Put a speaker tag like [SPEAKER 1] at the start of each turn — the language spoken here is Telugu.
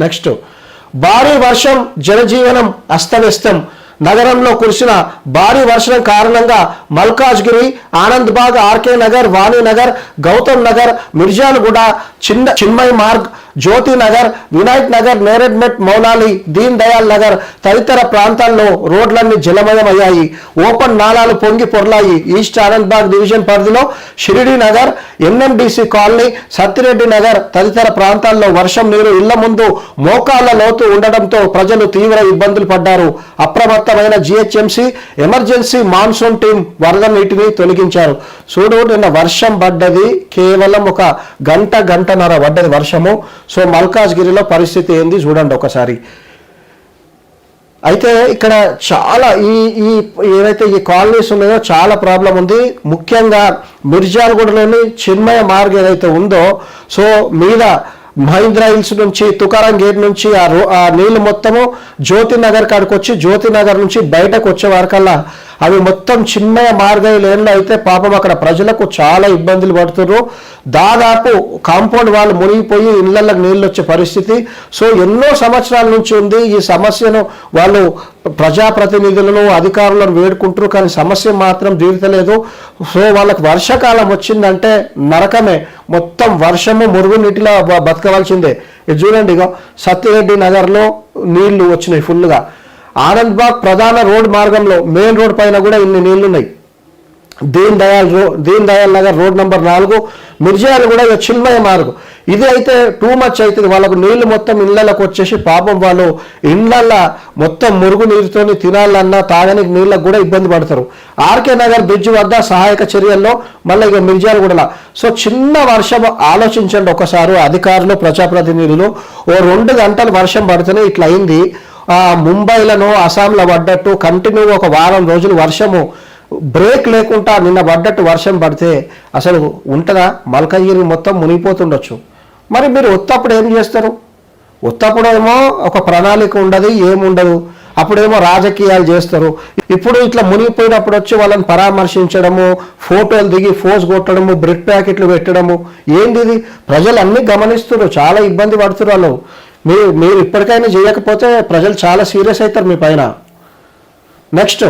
[SPEAKER 1] నెక్స్ట్, భారీ వర్షం, జనజీవనం అస్తవ్యస్తం. నగరంలో కురిసిన భారీ వర్షం కారణంగా మల్కాజ్గిరి, ఆనంద్బాగ్, ఆర్కే నగర్, వాణినగర్, గౌతమ్ నగర్, మిర్జాలగూడ, చిన్మయ్ మార్గ్, జ్యోతి నగర్, వినాయక్ నగర్, నేరెడ్మెట్, మౌలాలి, దీన్ దయాల్ నగర్ తదితర ప్రాంతాల్లో రోడ్లన్నీ జలమయమయ్యాయి. ఓపెన్ నాలాలు పొంగి పొర్లాయి. ఈస్ట్ ఆనంద్బాగ్ డివిజన్ పరిధిలో షిరిడి నగర్, ఎన్ఎండిసి కాలనీ, సత్తిరెడ్డి నగర్ తదితర ప్రాంతాల్లో వర్షం నీరు ఇళ్ల ముందు మోకాళ్ల లోతు ఉండడంతో ప్రజలు తీవ్ర ఇబ్బందులు పడ్డారు. అప్రమత్తమైన జిహెచ్ఎంసి ఎమర్జెన్సీ మాన్సూన్ టీం వరద నీటిని తొలగించారు. చూడు, నిన్న వర్షం పడ్డది, కేవలం ఒక గంటన్నర పడ్డది వర్షము. సో మల్కాజ్గిరిలో పరిస్థితి ఏంది చూడండి ఒకసారి. అయితే ఇక్కడ చాలా ఈ ఏవైతే ఈ కాలనీస్ ఉన్నాయో చాలా ప్రాబ్లం ఉంది. ముఖ్యంగా మిర్జాలగూడలోని చిన్మయ మార్గ్ ఏదైతే ఉందో, సో మీద మహీంద్రా హిల్స్ నుంచి, తుకారాం గేట్ నుంచి ఆ నీళ్లు మొత్తము జ్యోతి నగర్ కాడికి వచ్చి, జ్యోతి నగర్ నుంచి బయటకు వచ్చే వరకల్లా అవి మొత్తం చిన్మయ మార్గ లేన్లో అయితే పాపం అక్కడ ప్రజలకు చాలా ఇబ్బందులు పడుతున్నారు. దాదాపు కాంపౌండ్ వాళ్ళు మునిగిపోయి ఇళ్లకు నీళ్ళు వచ్చే పరిస్థితి. సో ఎన్నో సంవత్సరాల నుంచి ఉంది ఈ సమస్యను. వాళ్ళు ప్రజాప్రతినిధులను, అధికారులను వేడుకుంటారు, కానీ సమస్య మాత్రం తీరతలేదు. సో వాళ్ళకి వర్షాకాలం వచ్చిందంటే నరకమే. మొత్తం వర్షము, మురుగునీటిలో బతకవలసిందే. ఇది చూడండి, ఇగో సత్తిరెడ్డి నగర్లో నీళ్లు వచ్చినాయి ఫుల్గా. ఆనంద్బాగ్ ప్రధాన రోడ్ మార్గంలో మెయిన్ రోడ్ పైన కూడా ఇన్ని నీళ్లున్నాయి. దీన్ దయాల్ నగర్ రోడ్ నెంబర్ 4, మిర్జాలు కూడా చిన్మయ మార్గం. ఇది అయితే టూ మచ్ అవుతుంది. వాళ్ళకు నీళ్లు మొత్తం ఇళ్లకు వచ్చేసి పాపం వాళ్ళు ఇళ్లల్లో మొత్తం మురుగు నీరుతోని తినాలన్నా, తాగడానికి నీళ్ళకు కూడా ఇబ్బంది పడతారు. ఆర్కే నగర్ బ్రిడ్జ్ వద్ద సహాయక చర్యల్లో మళ్ళీ ఇక మిర్జాలు కూడా. సో చిన్న వర్షం ఆలోచించండి ఒకసారి అధికారులు, ప్రజాప్రతినిధులు. ఓ 2 గంటలు వర్షం పడితేనే ఇట్లా అయింది. ముంబైలను, అస్సాంలో పడ్డట్టు కంటిన్యూ ఒక వారం రోజులు వర్షము బ్రేక్ లేకుండా నిన్న పడ్డట్టు వర్షం పడితే అసలు ఉంటుందా? మల్కాజ్గిరి మొత్తం మునిగిపోతుండొచ్చు. మరి మీరు ఒత్తప్పుడు ఏం చేస్తారు? ఒత్తప్పుడేమో ఒక ప్రణాళిక ఉండదు, ఏముండదు. అప్పుడేమో రాజకీయాలు చేస్తారు. ఇప్పుడు ఇట్లా మునిగిపోయినప్పుడు వచ్చి వాళ్ళని పరామర్శించడము, ఫోటోలు దిగి ఫోజ్ కొట్టడము, బ్రెడ్ ప్యాకెట్లు పెట్టడము, ఏంది ఇది? ప్రజలు అన్నీ గమనిస్తున్నారు, చాలా ఇబ్బంది పడుతున్నారు వాళ్ళు. మీరు ఇప్పటికైనా చేయకపోతే ప్రజలు చాలా సీరియస్ అవుతారు మీ పైన. నెక్స్ట్,